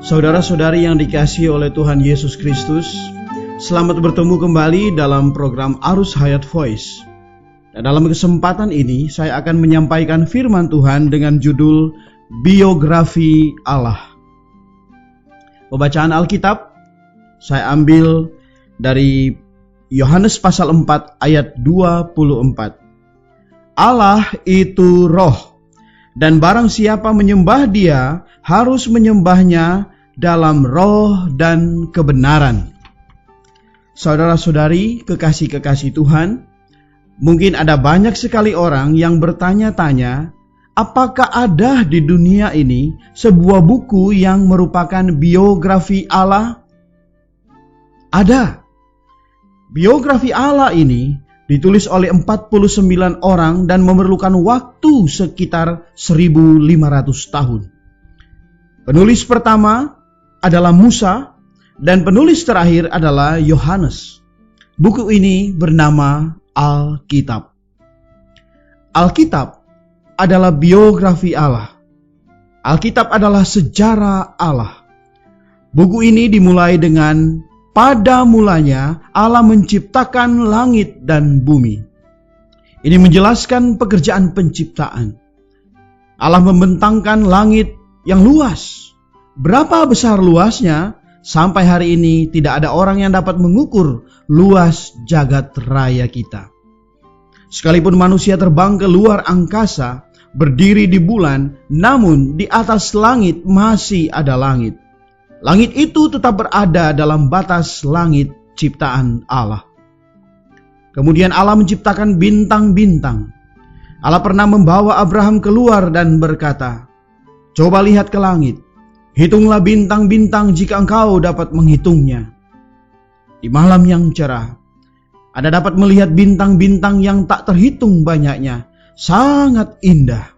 Saudara-saudari yang dikasihi oleh Tuhan Yesus Kristus, selamat bertemu kembali dalam program Arus Hayat Voice. Dan dalam kesempatan ini saya akan menyampaikan firman Tuhan dengan judul Biografi Allah. Pembacaan Alkitab saya ambil dari Yohanes pasal 4 ayat 24. Allah itu roh, dan barang siapa menyembah Dia harus menyembahnya dalam roh dan kebenaran. Saudara-saudari, kekasih-kekasih Tuhan, mungkin ada banyak sekali orang yang bertanya-tanya, apakah ada di dunia ini sebuah buku yang merupakan biografi Allah? Ada. Biografi Allah ini ditulis oleh 49 orang dan memerlukan waktu sekitar 1.500 tahun. Penulis pertama adalah Musa dan penulis terakhir adalah Yohanes. Buku ini bernama Alkitab. Alkitab adalah biografi Allah. Alkitab adalah sejarah Allah. Buku ini dimulai dengan pada mulanya Allah menciptakan langit dan bumi. Ini menjelaskan pekerjaan penciptaan. Allah membentangkan langit yang luas. Berapa besar luasnya? Sampai hari ini tidak ada orang yang dapat mengukur luas jagat raya kita. Sekalipun manusia terbang ke luar angkasa, berdiri di bulan, namun di atas langit masih ada langit. Langit itu tetap berada dalam batas langit ciptaan Allah. Kemudian Allah menciptakan bintang-bintang. Allah pernah membawa Abraham keluar dan berkata, "Coba lihat ke langit, hitunglah bintang-bintang jika engkau dapat menghitungnya." Di malam yang cerah, Anda dapat melihat bintang-bintang yang tak terhitung banyaknya, sangat indah.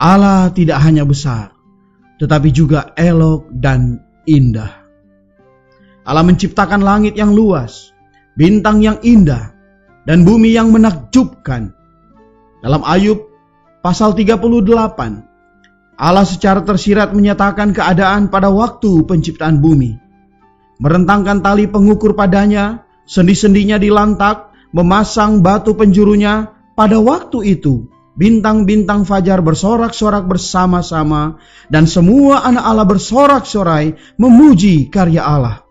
Allah tidak hanya besar, tetapi juga elok dan indah. Allah menciptakan langit yang luas, bintang yang indah, dan bumi yang menakjubkan. Dalam Ayub pasal 38, Allah secara tersirat menyatakan keadaan pada waktu penciptaan bumi. Merentangkan tali pengukur padanya, sendi-sendinya dilantak, memasang batu penjurunya. Pada waktu itu, bintang-bintang fajar bersorak-sorak bersama-sama, dan semua anak Allah bersorak-sorai memuji karya Allah.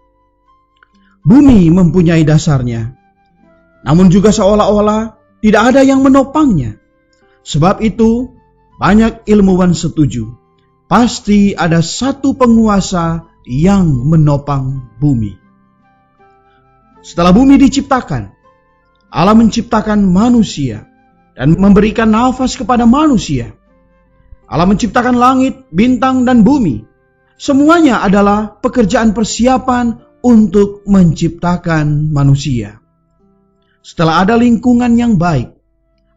Bumi mempunyai dasarnya, namun juga seolah-olah tidak ada yang menopangnya. Sebab itu, banyak ilmuwan setuju, pasti ada satu penguasa yang menopang bumi. Setelah bumi diciptakan, Allah menciptakan manusia dan memberikan nafas kepada manusia. Allah menciptakan langit, bintang, dan bumi. Semuanya adalah pekerjaan persiapan untuk menciptakan manusia. Setelah ada lingkungan yang baik,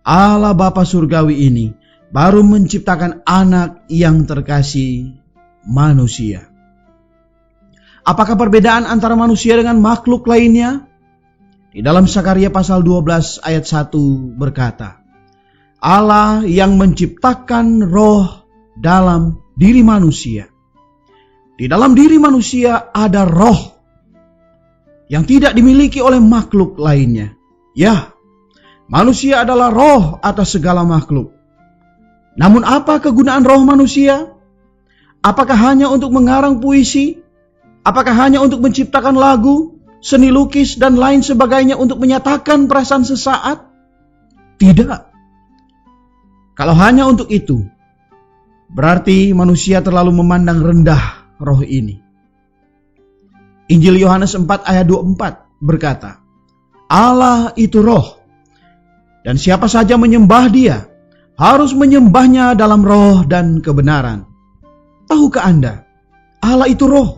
Allah Bapa Surgawi ini baru menciptakan anak yang terkasih, manusia. Apakah perbedaan antara manusia dengan makhluk lainnya? Di dalam Sakaria pasal 12 ayat 1 berkata, Allah yang menciptakan roh dalam diri manusia. Di dalam diri manusia ada roh yang tidak dimiliki oleh makhluk lainnya. Ya, manusia adalah roh atas segala makhluk. Namun apa kegunaan roh manusia? Apakah hanya untuk mengarang puisi? Apakah hanya untuk menciptakan lagu, seni lukis, dan lain sebagainya untuk menyatakan perasaan sesaat? Tidak. Kalau hanya untuk itu, berarti manusia terlalu memandang rendah roh ini. Injil Yohanes 4 ayat 24 berkata, Allah itu roh, dan siapa saja menyembah Dia harus menyembahnya dalam roh dan kebenaran. Tahukah Anda, Allah itu roh.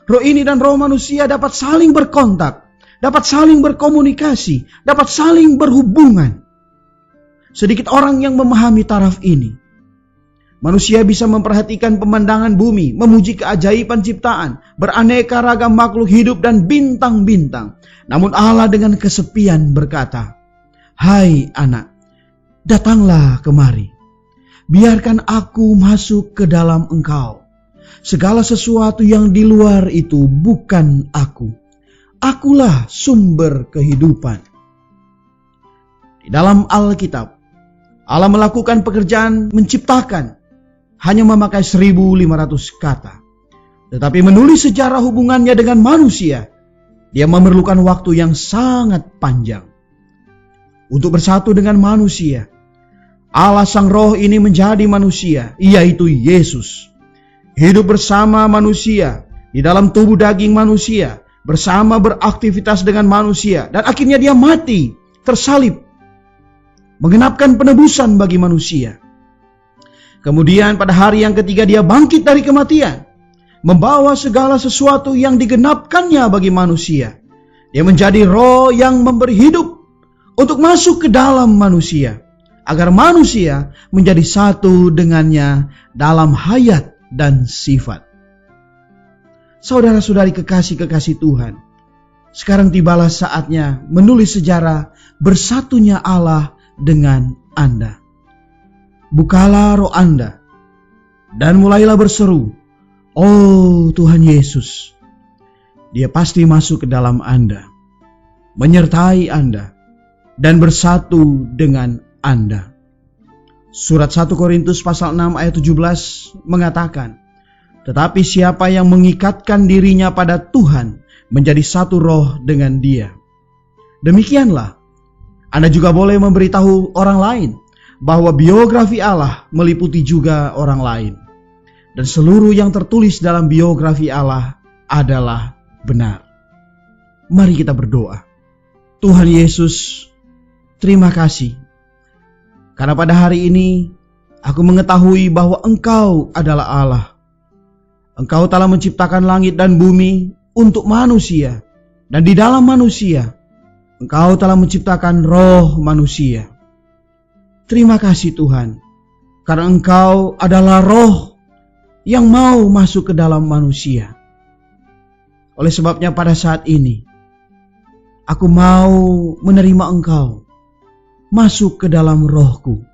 Roh ini dan roh manusia dapat saling berkontak, dapat saling berkomunikasi, dapat saling berhubungan. Sedikit orang yang memahami taraf ini. Manusia bisa memperhatikan pemandangan bumi, memuji keajaiban ciptaan, beraneka ragam makhluk hidup dan bintang-bintang. Namun Allah dengan kesepian berkata, "Hai anak, datanglah kemari. Biarkan aku masuk ke dalam engkau. segala sesuatu yang di luar itu bukan aku. Akulah sumber kehidupan. Di dalam Alkitab, Allah melakukan pekerjaan menciptakan hanya memakai 1.500 kata. Tetapi menulis sejarah hubungannya dengan manusia, dia memerlukan waktu yang sangat panjang. Untuk bersatu dengan manusia, Allah Sang Roh ini menjadi manusia, yaitu Yesus. Hidup bersama manusia, di dalam tubuh daging manusia, bersama beraktivitas dengan manusia, dan akhirnya dia mati, tersalib, menggenapkan penebusan bagi manusia. Kemudian pada hari yang ketiga dia bangkit dari kematian, membawa segala sesuatu yang digenapkannya bagi manusia. Dia menjadi roh yang memberi hidup untuk masuk ke dalam manusia, agar manusia menjadi satu dengannya dalam hayat dan sifat. Saudara-saudari kekasih-kekasih Tuhan, sekarang tibalah saatnya menulis sejarah bersatunya Allah dengan Anda. Bukalah roh Anda dan mulailah berseru, "Oh Tuhan Yesus." Dia pasti masuk ke dalam Anda, menyertai Anda, dan bersatu dengan Anda. Surat 1 Korintus pasal 6 ayat 17 mengatakan, "Tetapi siapa yang mengikatkan dirinya pada Tuhan menjadi satu roh dengan Dia." Demikianlah, Anda juga boleh memberitahu orang lain bahwa biografi Allah meliputi juga orang lain. Dan seluruh yang tertulis dalam biografi Allah adalah benar. Mari kita berdoa. Tuhan Yesus, terima kasih. Karena pada hari ini, aku mengetahui bahwa Engkau adalah Allah. Engkau telah menciptakan langit dan bumi untuk manusia. Dan di dalam manusia, Engkau telah menciptakan roh manusia. Terima kasih Tuhan, karena Engkau adalah roh yang mau masuk ke dalam manusia. Oleh sebabnya pada saat ini, aku mau menerima Engkau masuk ke dalam rohku.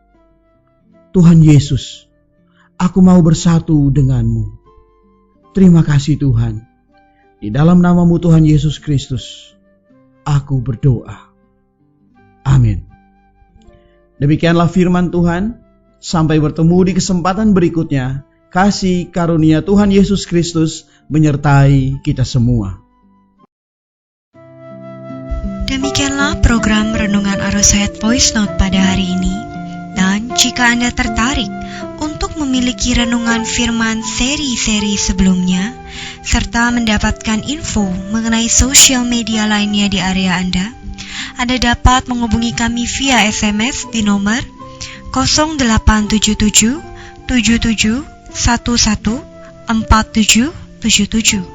Tuhan Yesus, aku mau bersatu denganmu. Terima kasih Tuhan. Di dalam namamu Tuhan Yesus Kristus, aku berdoa. Amin. Demikianlah firman Tuhan. Sampai bertemu di kesempatan berikutnya. Kasih karunia Tuhan Yesus Kristus menyertai kita semua. Demikianlah program Renungan Arus Hayat Voice Note pada hari ini. Dan jika Anda tertarik untuk memiliki renungan firman seri-seri sebelumnya, serta mendapatkan info mengenai sosial media lainnya di area Anda dapat menghubungi kami via SMS di nomor 0877 77 11 4777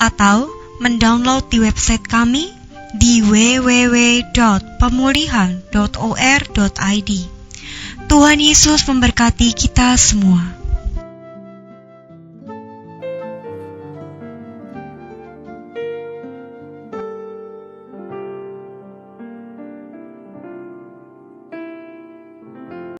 atau mendownload di website kami di www.pemulihan.or.id. Tuhan Yesus memberkati kita semua.